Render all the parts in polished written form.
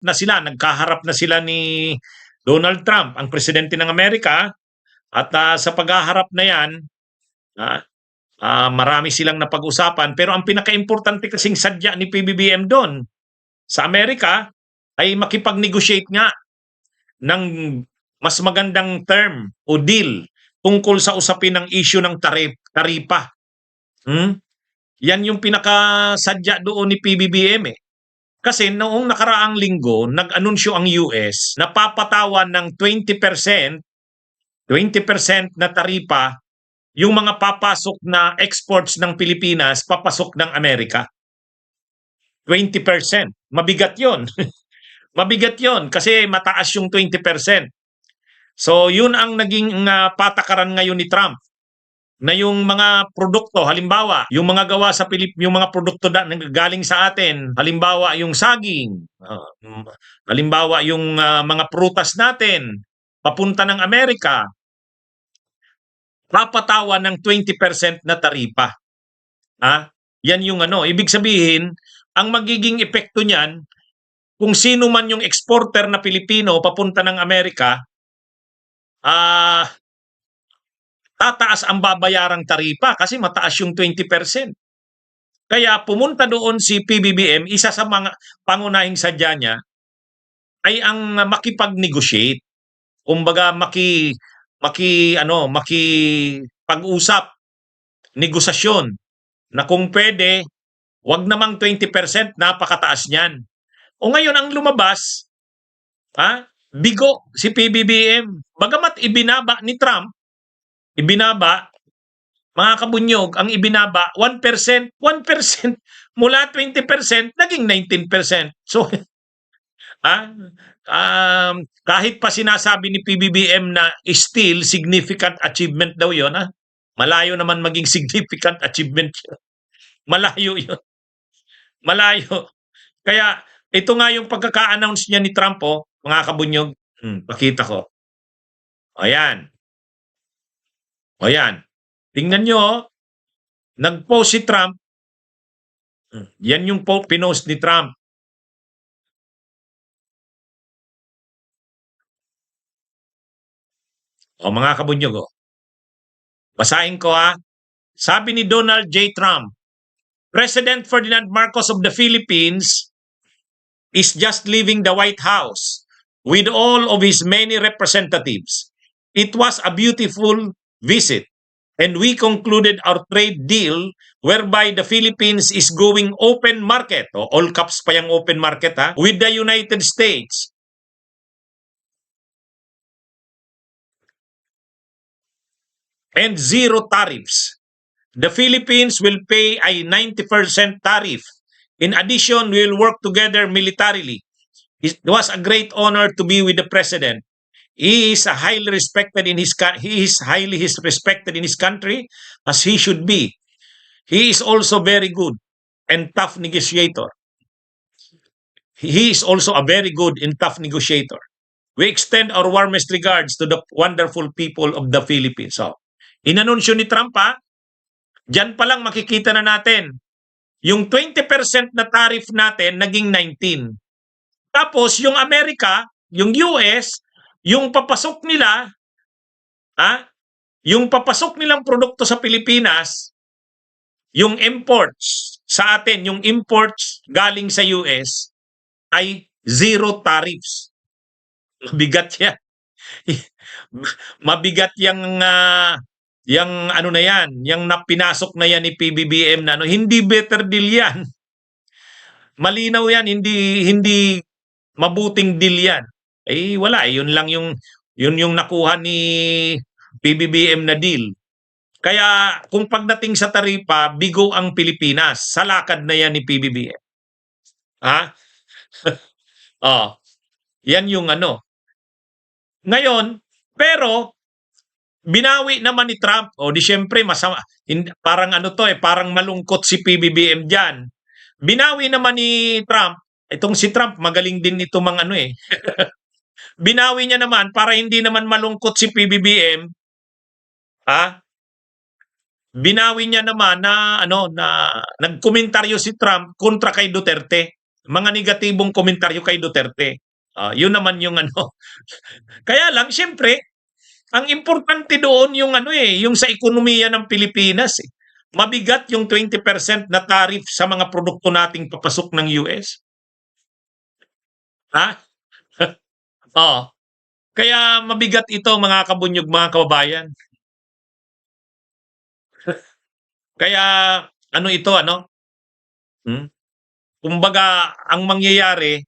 na sila, nagkaharap na sila ni Donald Trump, ang presidente ng Amerika, at sa paghaharap na yan, marami silang napag-usapan. Pero ang pinaka-importante kasing sadya ni PBBM doon sa Amerika ay makipag-negotiate nga ng mas magandang term o deal tungkol sa usapin ng issue ng taripa. Yan yung pinakasadya doon ni PBBM eh. Kasi noong nakaraang linggo, nag-anunsyo ang US na papatawan ng 20% na taripa yung mga papasok na exports ng Pilipinas papasok ng Amerika. 20%. Mabigat yon. Mabigat yon kasi mataas yung 20%. So yun ang naging patakaran ngayon ni Trump na yung mga produkto, halimbawa, yung mga gawa sa yung mga produkto na galing sa atin, halimbawa yung saging, halimbawa yung mga prutas natin, papunta ng Amerika, papatawan ng 20% na taripa. Yan yung ibig sabihin, ang magiging epekto niyan, kung sino man yung exporter na Pilipino papunta ng Amerika, tataas ang babayarang taripa kasi mataas yung 20%. Kaya pumunta doon si PBBM, isa sa mga pangunahing sadya niya ay ang makipag-negotiate. Kumbaga makipag-usap, negosasyon na kung pwede, wag namang 20%, napakataas niyan. O ngayon ang lumabas, bigo si PBBM. Bagamat ibinaba ni Trump, mga kabunyog, ang ibinaba, 1%, 1% mula 20%, naging 19%. So, kahit pa sinasabi ni PBBM na still significant achievement daw yun, malayo naman maging significant achievement yun. Malayo yun. Malayo. Kaya, ito nga yung pagkaka-announce niya ni Trump, mga kabunyog. Pakita ko. Ayan. Ayan. Tingnan nyo, nag-post si Trump. Yan yung pinost ni Trump. Mga kabunyog, basahin ko Sabi ni Donald J. Trump, President Ferdinand Marcos of the Philippines is just leaving the White House with all of his many representatives. It was a beautiful visit. And we concluded our trade deal whereby the Philippines is going open market, all caps pa yung open market with the United States. And zero tariffs. The Philippines will pay a 90% tariff. In addition, we will work together militarily. It was a great honor to be with the President. He is highly respected in his country, as he should be. He is also very good and tough negotiator. He is also a very good and tough negotiator. We extend our warmest regards to the wonderful people of the Philippines. So, inanunsyo ni Trump diyan pa lang makikita na natin yung 20% na tariff natin naging 19. Tapos yung Amerika, yung US, yung papasok nila, yung papasok nilang produkto sa Pilipinas, yung imports sa atin, yung imports galing sa US ay zero tariffs. Mabigat yan. Mabigat yung yung napinasok na yan ni PBBM na hindi better deal yan. Malinaw yan, hindi mabuting deal yan. Wala, yun lang yung nakuha ni PBBM na deal. Kaya kung pagdating sa taripa, bigo ang Pilipinas. Sa lakad na yan ni PBBM. Yan yung Ngayon, pero binawi naman ni Trump. Di syempre masama. Parang parang malungkot si PBBM diyan. Binawi naman ni Trump. Itong si Trump, magaling din ito binawi niya naman para hindi naman malungkot si PBBM. Binawi niya naman na nagkomentaryo si Trump kontra kay Duterte. mga negatibong komentaryo kay Duterte. Yun naman yung ano. Kaya lang, siyempre, ang importante doon yung ano yung sa ekonomiya ng Pilipinas. Mabigat yung 20% na tariff sa mga produkto nating papasok ng US. Ha? Oo. Kaya mabigat ito mga kabunyog, mga kababayan. Kaya ano ito, ano? Kumbaga, ang mangyayari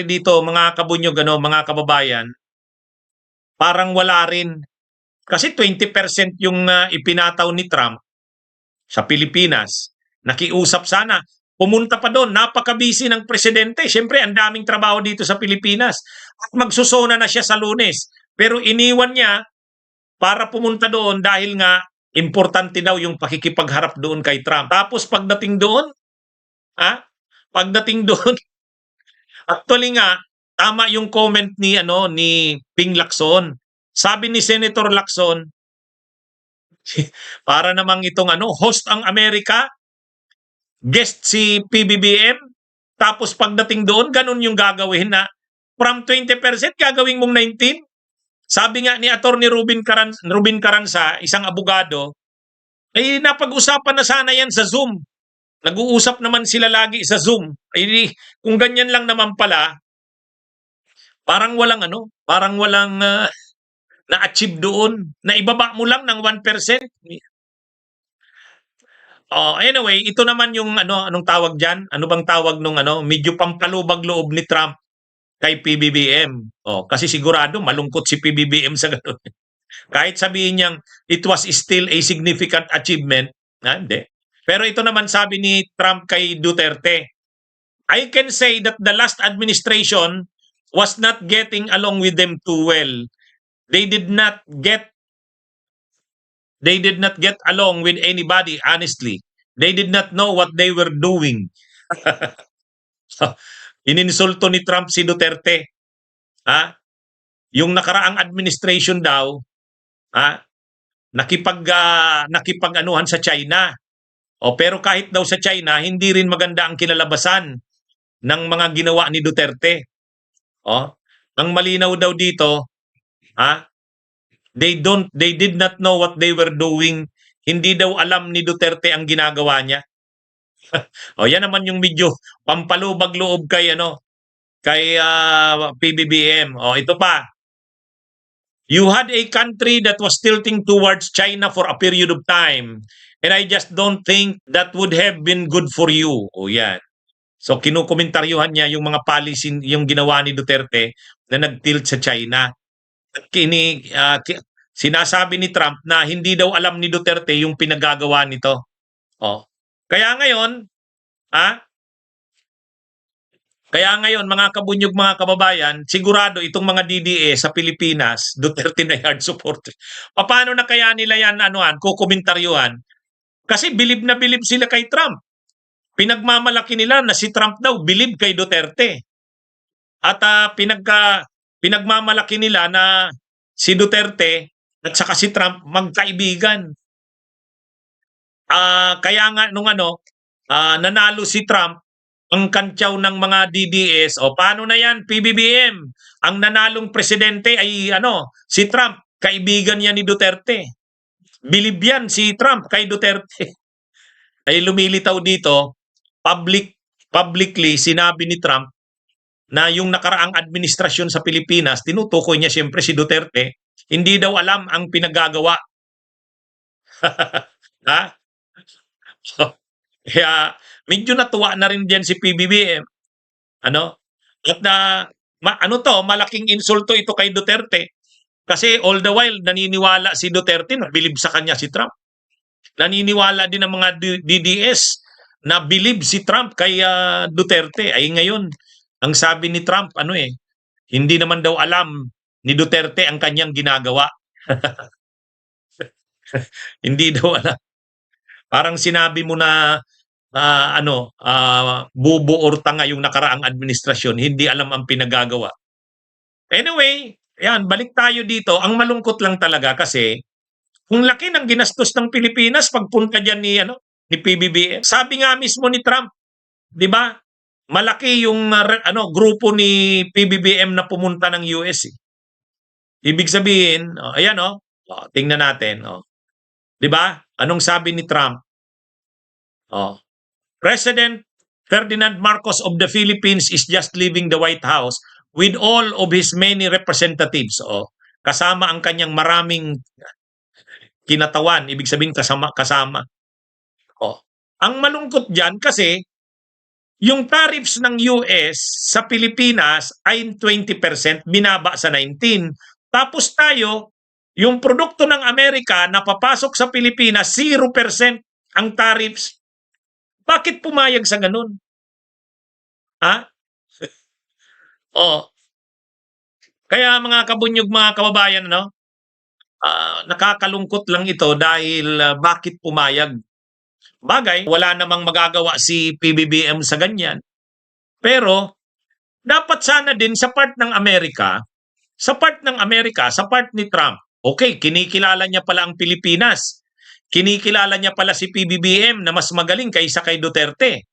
dito, mga kabunyog, ano, mga kababayan, parang wala rin. Kasi 20% yung ipinataw ni Trump sa Pilipinas. Nakiusap sana. Pumunta pa doon, napaka-busy ng presidente. Siyempre, ang daming trabaho dito sa Pilipinas. At magsusona na siya sa Lunes. Pero iniwan niya para pumunta doon dahil nga importante daw yung pakikipagharap doon kay Trump. Tapos pagdating doon, pagdating doon, actually nga, tama yung comment ni Ping Lacson. Sabi ni Senator Lacson, para namang itong host ang Amerika, guest si PBBM, tapos pagdating doon, ganun yung gagawin na from 20% gagawin mong 19%. Sabi nga ni Attorney Ruben Caranza, isang abogado, ay napag-usapan na sana yan sa Zoom. Nag-uusap naman sila lagi sa Zoom. Ay, kung ganyan lang naman pala, parang walang na-achieve doon. Na ibaba mo lang ng 1%. Anyway, ito naman yung anong tawag diyan? Ano bang tawag nung medyo pampalubag loob ni Trump kay PBBM. Kasi sigurado malungkot si PBBM sa ganun. Kahit sabihin niyang it was still a significant achievement, hindi. Pero ito naman sabi ni Trump kay Duterte, I can say that the last administration was not getting along with them too well. They did not get along with anybody, honestly. They did not know what they were doing. Ininsulto ni Trump si Duterte. Yung nakaraang administration daw, nakipag-anuhan sa China. Pero kahit daw sa China, hindi rin maganda ang kinalabasan ng mga ginawa ni Duterte. Ang malinaw daw dito, they did not know what they were doing. Hindi daw alam ni Duterte ang ginagawa niya. Yan naman yung medyo pampalubag loob kay PBBM. Ito pa. You had a country that was tilting towards China for a period of time. And I just don't think that would have been good for you. Yan. So kinukomentaryuhan niya yung mga policy, yung ginawa ni Duterte na nag-tilt sa China. Sinasabi ni Trump na hindi daw alam ni Duterte yung pinagagawa nito. Kaya ngayon, mga kabunyog, mga kababayan, sigurado itong mga DDE sa Pilipinas, Duterte na hard supporter. Paano na kaya nila yan kukomentaryuhan? Kasi bilib na bilib sila kay Trump. Pinagmamalaki nila na si Trump daw bilib kay Duterte. At pinagmamalaki nila na si Duterte at saka si Trump magkaibigan. Kaya nga nung nanalo si Trump, ang kantyaw ng mga DDS, paano na yan, PBBM? Ang nanalong presidente ay si Trump, kaibigan niya ni Duterte. Bilib yan si Trump kay Duterte. Ay lumilitaw dito, publicly sinabi ni Trump na yung nakaraang administrasyon sa Pilipinas, tinutukoy niya siyempre si Duterte, hindi daw alam ang pinagagawa. Kaya medyo natuwa na rin diyan si PBBM. At malaking insulto ito kay Duterte. Kasi all the while naniniwala si Duterte na bilib sa kanya si Trump. Naniniwala din ang mga DDS na bilib si Trump kay Duterte. Ay ngayon, ang sabi ni Trump, hindi naman daw alam ni Duterte ang kanyang ginagawa. Hindi daw alam. Parang sinabi mo na bubo or tanga yung nakaraang administrasyon, hindi alam ang pinagagawa. Anyway, balik tayo dito. Ang malungkot lang talaga kasi kung laki ng ginastos ng Pilipinas pagpunta diyan ni PBBM. Sabi nga mismo ni Trump, 'di ba? malaki yung grupo ni PBBM na pumunta ng US eh. Ibig sabihin, ayan tingnan natin. 'Di ba? Anong sabi ni Trump? President Ferdinand Marcos of the Philippines is just leaving the White House with all of his many representatives. Kasama ang kanyang maraming kinatawan, ibig sabihin kasama. Ang malungkot diyan kasi yung tariffs ng US sa Pilipinas ay 20%, binaba sa 19. Tapos tayo, yung produkto ng Amerika na papasok sa Pilipinas, 0% ang tariffs. Bakit pumayag sa ganun? Ha? Kaya mga kabunyog, mga kababayan, nakakalungkot lang ito dahil bakit pumayag? Bagay, wala namang magagawa si PBBM sa ganyan. Pero dapat sana din sa part ng Amerika, sa part ni Trump, okay, kinikilala niya pala ang Pilipinas. Kinikilala niya pala si PBBM na mas magaling kaysa kay Duterte.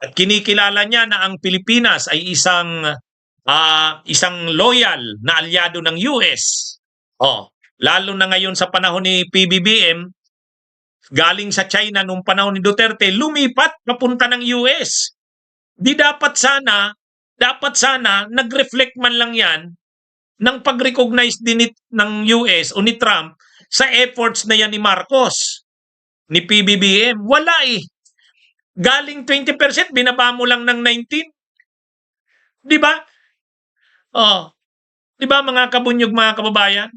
At kinikilala niya na ang Pilipinas ay isang loyal na alyado ng US. Lalo na ngayon sa panahon ni PBBM, galing sa China nung panahon ni Duterte, lumipat papunta ng US. Dapat sana nag-reflect man lang yan ng pag-recognize din ng US o ni Trump sa efforts na yan ni Marcos, ni PBBM. Wala eh. Galing 20%, binaba mo lang ng 19%. Di ba? Di ba mga kabunyog, mga kababayan?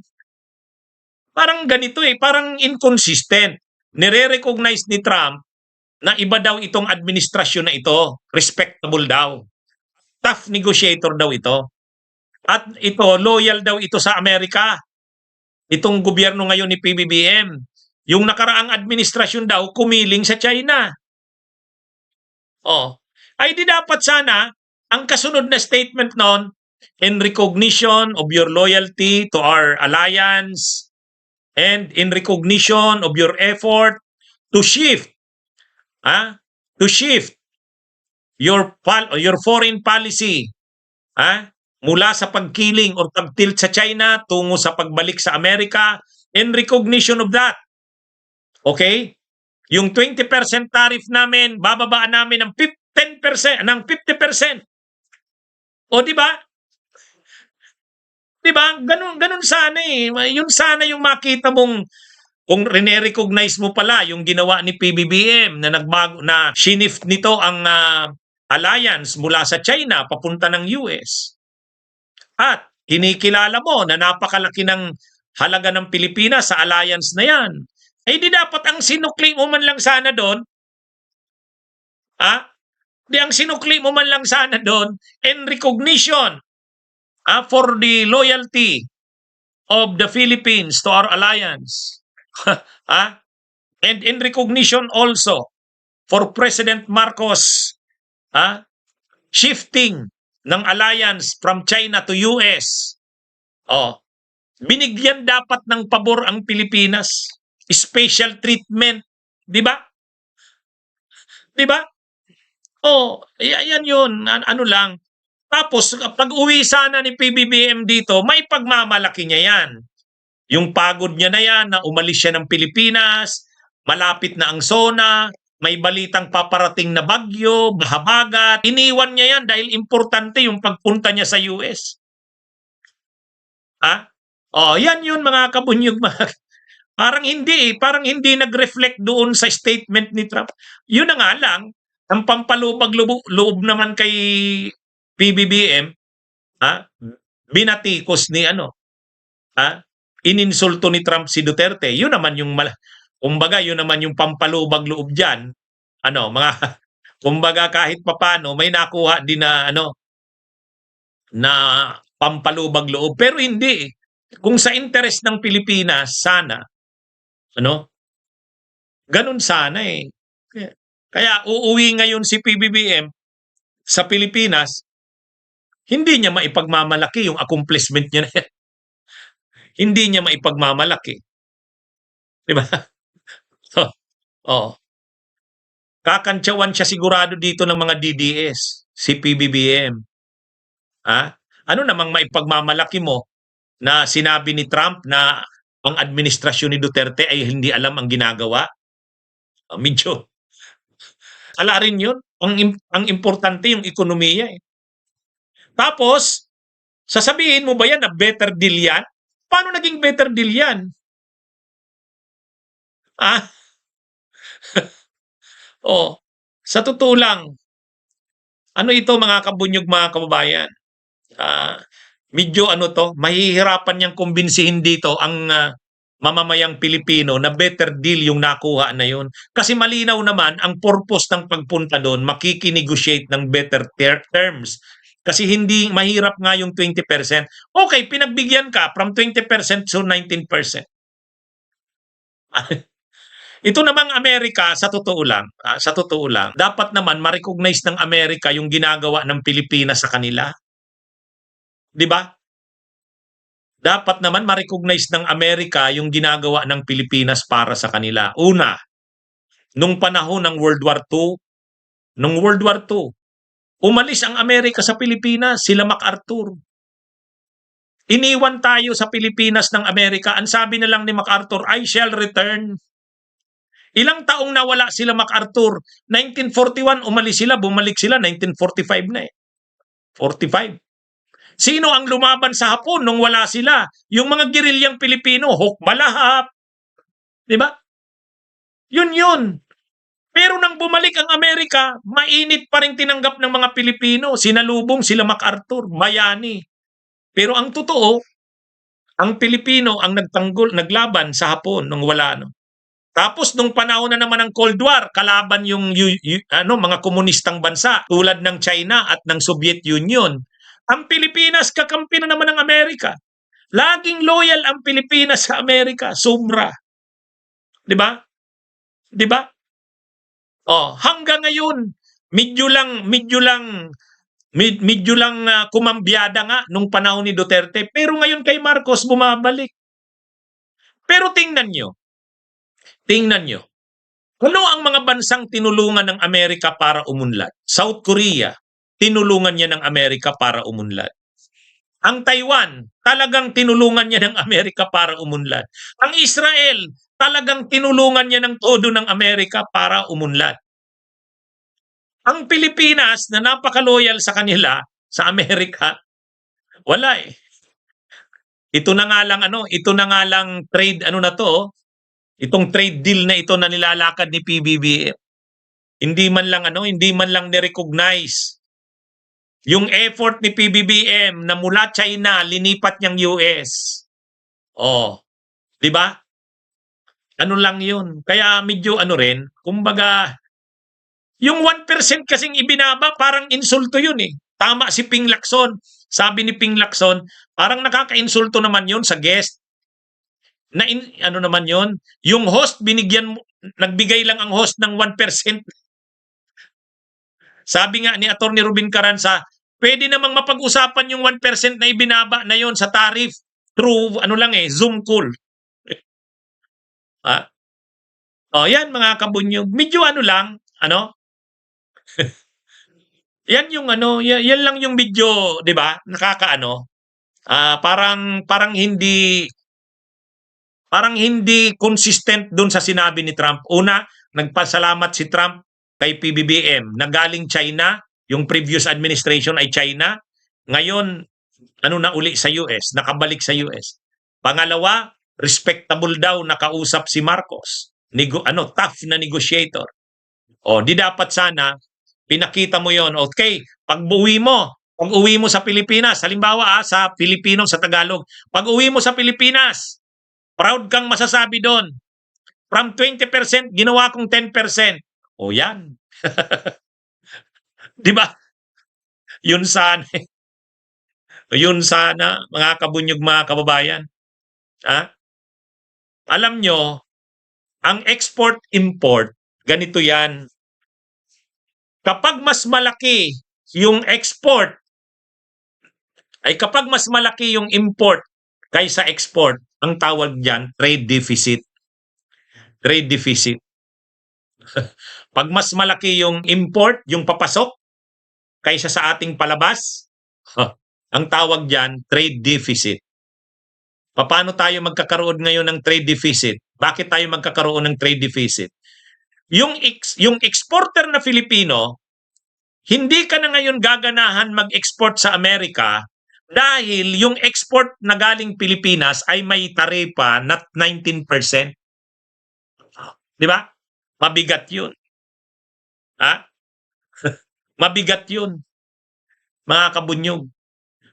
Parang ganito eh, parang inconsistent. Nire-recognize ni Trump na iba daw itong administrasyon na ito. Respectable daw. Tough negotiator daw ito. At ito, loyal daw ito sa Amerika. Itong gobyerno ngayon ni PBBM. Yung nakaraang administrasyon daw, kumiling sa China. Ay di dapat sana, ang kasunod na statement noon, in recognition of your loyalty to our alliance, and in recognition of your effort to shift your foreign policy mula sa pagkiling o pagtilt sa China tungo sa pagbalik sa Amerika, in recognition of that. Okay? Yung 20% tariff namin, bababaan namin ng 10%, ng 50%. Di ba? Di ba? Ganun sana eh. Yun sana yung makita mong kung rene-recognize mo pala yung ginawa ni PBBM na nagbago na sinift nito ang alliance mula sa China papunta ng US. At kinikilala mo na napakalaki ng halaga ng Pilipinas sa alliance na yan. Ay di dapat ang sinukli mo man lang sana doon, ang sinukli mo man lang sana doon, in recognition for the loyalty of the Philippines to our alliance. And in recognition also for President Marcos shifting ng alliance from China to US. Binigyan dapat ng pabor ang Pilipinas. Special treatment. Di ba? Di ba? Yan yun. Ano lang. Tapos, pag uwi sana ni PBBM dito, may pagmamalaki niya yan. Yung pagod niya na yan, na umalis siya ng Pilipinas, malapit na ang SONA, may balitang paparating na bagyo, bahabagat. Iniwan niya yan dahil importante yung pagpunta niya sa US. Yan yun mga kabunyog. Parang hindi nag-reflect doon sa statement ni Trump. Yun na nga lang, ang pampalubag loob naman kay PBBM, binatikos ni ininsulto ni Trump si Duterte. Yun naman yung yun naman yung pampalubag loob diyan. Kumbaga kahit papano may nakuha din na na pampalubag loob, pero hindi. Kung sa interest ng Pilipinas sana ganun sana eh. Kaya uuwi ngayon si PBBM sa Pilipinas, hindi niya maipagmamalaki yung accomplishment niya na yan. Hindi niya maipagmamalaki. Di ba? Kakantsawan siya sigurado dito ng mga DDS. si PBBM. Ha? Ano namang maipagmamalaki mo na sinabi ni Trump na ang administrasyon ni Duterte ay hindi alam ang ginagawa? Medyo ala rin yun. Ang importante yung ekonomiya eh. Tapos, sasabihin mo ba yan na better deal yan? Paano naging better deal yan? Ah, oh, sa totoo lang, ano ito mga kabunyog, mga kababayan? Ah, medyo ano to, mahihirapan niyang kumbinsihin dito ang mamamayang Pilipino na better deal yung nakuha na yun. Kasi malinaw naman ang purpose ng pagpunta doon, makikinegotiate ng better terms. Kasi hindi mahirap nga yung 20%. Okay, pinagbigyan ka from 20% to 19%. Ito namang Amerika, sa totoo lang, dapat naman ma-recognize ng Amerika yung ginagawa ng Pilipinas sa kanila. 'Di ba? Dapat naman ma-recognize ng Amerika yung ginagawa ng Pilipinas para sa kanila. Una, nung panahon ng World War II, umalis ang Amerika sa Pilipinas, sila MacArthur. Iniwan tayo sa Pilipinas ng Amerika. Ang sabi na lang ni MacArthur, I shall return. Ilang taong nawala sila MacArthur? 1941, umalis sila, bumalik sila, 1945 na eh. 45. Sino ang lumaban sa Hapon nung wala sila? Yung mga gerilyang Pilipino, hukbalahap. Di ba? Yun. Pero nang bumalik ang Amerika, mainit pa rin tinanggap ng mga Pilipino. Sinalubong sila MacArthur, bayani. Pero ang totoo, ang Pilipino ang naglaban sa Hapon nung wala no. Tapos nung panahon na naman ng Cold War, kalaban yung mga komunistang bansa tulad ng China at ng Soviet Union. Ang Pilipinas kakampi na naman ng Amerika. Laging loyal ang Pilipinas sa Amerika, sobra. 'Di ba? 'Di ba? Oh, hanggang ngayon medyo lang kumambyada nga nung panahon ni Duterte, pero ngayon kay Marcos bumabalik. Pero tingnan nyo. Ano ang mga bansang tinulungan ng Amerika para umunlad? South Korea, tinulungan niya ng Amerika para umunlad. Ang Taiwan, talagang tinulungan niya ng Amerika para umunlad. Ang Israel, talagang tinulungan niya ng todo ng Amerika para umunlad. Ang Pilipinas na napaka-loyal sa kanila, sa Amerika, wala eh. Ito na nga lang trade na to, itong trade deal na ito na nilalakad ni PBBM. Hindi man lang ni-recognize yung effort ni PBBM na mula China linipat niyang US. Oh, 'di ba? Ano lang 'yun. Kaya medyo rin, kumbaga yung 1% kasing ibinaba, parang insulto 'yun eh. Tama si Ping Lacson. Sabi ni Ping Lacson, parang nakaka-insulto naman 'yun sa guest. Na naman 'yon? Yung host nagbigay lang ang host ng 1%. Sabi nga ni Attorney Ruben Carranza, pwede namang mapag-usapan yung 1% na ibinaba na 'yon sa tariff through Zoom call. Oh, yan mga kabunyog. Medyo lang, yan yung yan lang yung medyo, 'di ba? Nakakaano. Parang hindi consistent doon sa sinabi ni Trump. Una, nagpasalamat si Trump kay PBBM na galing China, yung previous administration ay China. Ngayon, na uli sa US, nakabalik sa US. Pangalawa, respectable daw nakausap si Marcos. Tough na negotiator. O, di dapat sana pinakita mo 'yon. Okay, pag-uwi mo sa Pilipinas, halimbawa sa Pilipino, sa Tagalog, pag-uwi mo sa Pilipinas, proud kang masasabi doon. From 20%, ginawa kong 10%. O yan. Di ba? Yun sana. Yun sana, mga kabunyog, mga kababayan. Alam nyo, ang export-import, ganito yan. Kapag mas malaki yung export, kapag mas malaki yung import kaysa export, ang tawag diyan trade deficit. Trade deficit. Pag mas malaki yung import, yung papasok, kaysa sa ating palabas? Ang tawag diyan, trade deficit. Paano tayo magkakaroon ngayon ng trade deficit? Bakit tayo magkakaroon ng trade deficit? Yung exporter na Filipino, hindi ka na ngayon gaganahan mag-export sa Amerika dahil yung export na galing Pilipinas ay may taripa na 19%. Di ba? Mabigat yun. Ha? Mabigat yun, mga kabunyog.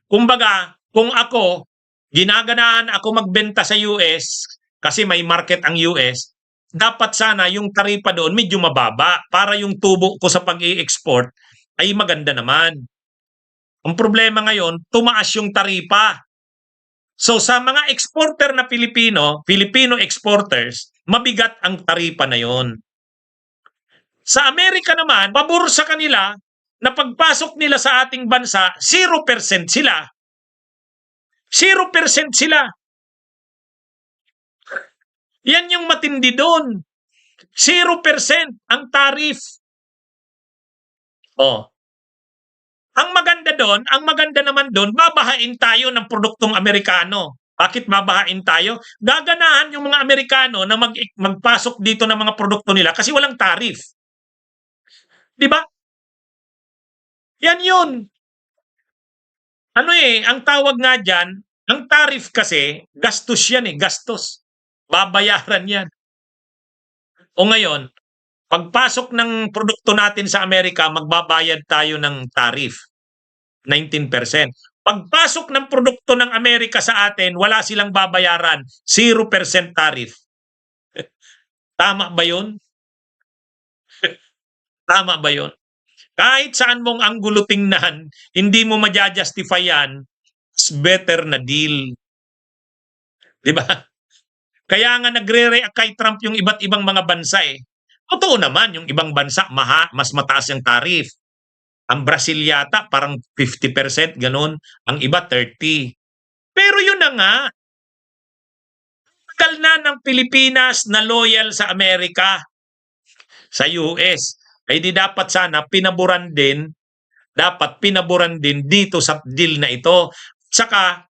Kumbaga, kung ako, ginaganahan ako magbenta sa US kasi may market ang US, dapat sana yung taripa doon medyo mababa para yung tubo ko sa pag-i-export ay maganda naman. Ang problema ngayon, tumaas yung taripa. So sa mga exporter na Filipino exporters, mabigat ang taripa na yon. Sa Amerika naman, pabor sa kanila na pagpasok nila sa ating bansa, 0% sila. 0% sila. Yan yung matindi doon. 0% ang tariff. Oh. Ang maganda naman doon, babahain tayo ng produktong Amerikano. Bakit babahain tayo? Gaganahan yung mga Amerikano na magpasok dito ng mga produkto nila kasi walang tariff. Di ba? Yan yun. Ang tawag nga dyan, ang tariff kasi, gastos yan gastos. Babayaran yan. O ngayon, pagpasok ng produkto natin sa Amerika, magbabayad tayo ng tariff, 19%. Pagpasok ng produkto ng Amerika sa atin, wala silang babayaran, 0% tariff. Tama ba yun? Tama ba yun? Kahit saan mong anggulo tingnan, hindi mo ma-justify yan, it's better na deal. Di ba? Kaya nga nagre-react kay Trump yung iba't ibang mga bansa Totoo naman, yung ibang bansa mas mataas yung tariff. Ang Brazil yata parang 50%, ganun. Ang iba 30%. Pero yun na nga, tagal na ng Pilipinas na loyal sa Amerika, sa US. Ay di dapat sana pinaboran din dito sa deal na ito. Saka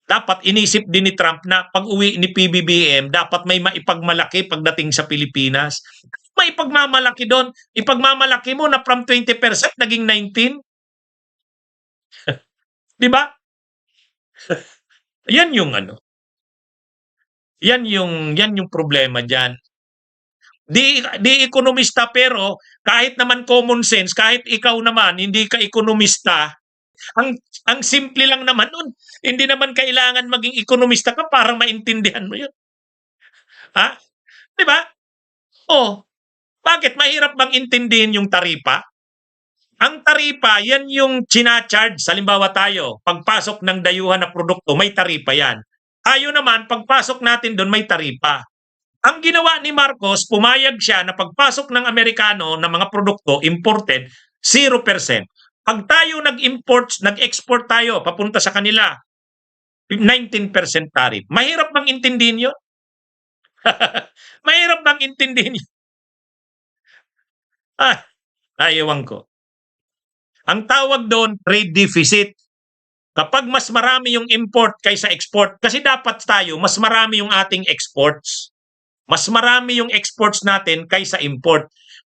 dapat inisip din ni Trump na pag-uwi ni PBBM, dapat may maipagmalaki pagdating sa Pilipinas. May ipagmamalaki doon. Ipagmamalaki mo na from 20% naging 19%. Di ba? Yan yung Yan yung problema diyan. Di ekonomista pero kahit naman common sense, kahit ikaw naman hindi ka ekonomista, ang simple lang naman nun. Hindi naman kailangan maging ekonomista ka para maintindihan mo yun. Ha? Di ba? Bakit? Mahirap bang intindihin yung taripa? Ang taripa, yan yung charge. Halimbawa tayo, pagpasok ng dayuhan na produkto, may taripa yan. Tayo naman, pagpasok natin doon, may taripa. Ang ginawa ni Marcos, pumayag siya na pagpasok ng Amerikano ng mga produkto imported, 0%. Pag tayo nag-export tayo, papunta sa kanila, 19% tariff. Mahirap bang intindihin yun? Mahirap bang intindihin yun? Ewan ko. Ang tawag doon, trade deficit. Kapag mas marami yung import kaysa export, kasi dapat tayo, mas marami yung ating exports. Mas marami yung exports natin kaysa import.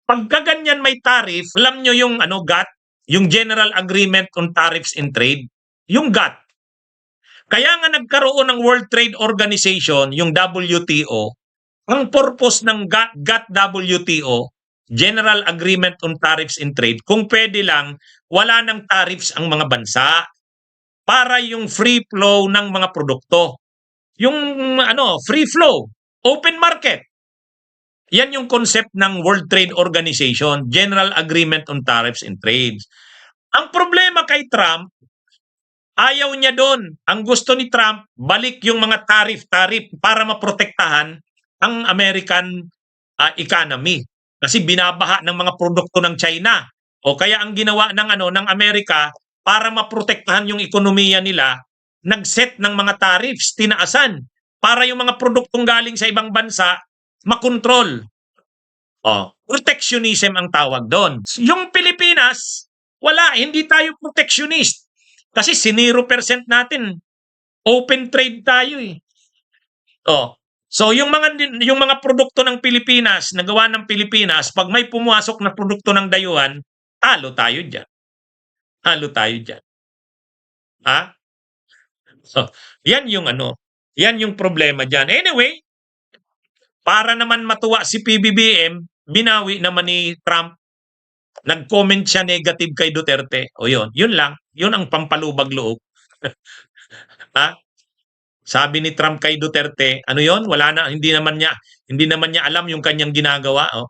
Pagka ganyan may tariff, alam nyo yung GATT, yung General Agreement on Tariffs and Trade, yung GATT. Kaya nga nagkaroon ng World Trade Organization, yung WTO, ang purpose ng GATT-WTO, General Agreement on Tariffs and Trade, kung pwede lang, wala ng tariffs ang mga bansa para yung free flow ng mga produkto. Yung free flow, open market. Yan yung concept ng World Trade Organization, General Agreement on Tariffs and Trades. Ang problema kay Trump, ayaw niya doon. Ang gusto ni Trump, balik yung mga tariff para maprotektahan ang American economy. Kasi binabaha ng mga produkto ng China. O kaya ang ginawa ng Amerika para maprotektahan yung ekonomiya nila, nag-set ng mga tariffs, tinaasan para yung mga produktong galing sa ibang bansa makontrol. Protectionism ang tawag doon. Yung Pilipinas, Wala, hindi tayo protectionist. Kasi 0% natin. Open trade tayo eh. Oh. So yung mga produkto ng Pilipinas, nagawa ng Pilipinas, pag may pumasok na produkto ng dayuhan, talo tayo diyan. Talo tayo diyan. Ha? So, yan yung yan yung problema diyan. Anyway, para naman matuwa si PBBM, binawi naman ni Trump. Nag-comment siya negative kay Duterte. O yun lang. Yun ang pampalubag loob. Ha? Sabi ni Trump kay Duterte, ano yon? Wala na, hindi naman niya alam yung kanyang ginagawa, oh.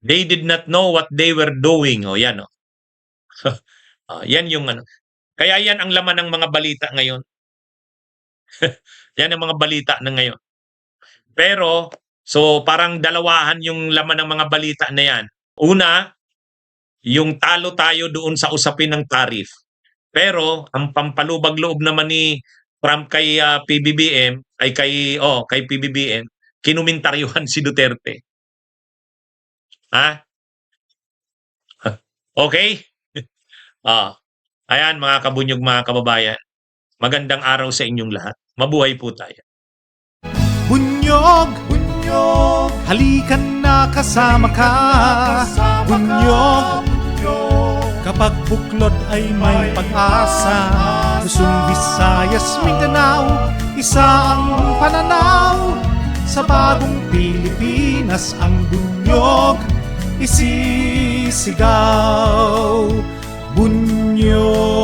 They did not know what they were doing. O yan, oh. Yan yung Kaya yan ang laman ng mga balita ngayon. Yan ang mga balita na ngayon. Pero so parang dalawahan yung laman ng mga balita na yan. Una, yung talo tayo doon sa usapin ng tariff. Pero ang pampalubag loob naman ni Trump kay PBBM ay kay PBBM, kinumentaryohan si Duterte. Ha? Okay? Ayan mga kabunyog, mga kababayan. Magandang araw sa inyong lahat. Mabuhay po tayo. Bunyog, bunyog, halikan na kasama ka. Bunyog, kapag buklod ay may pag-asa. Luzon, Visayas, Mindanao, isa ang pananaw. Sa bagong Pilipinas ang bunyog isisigaw. Bunyog.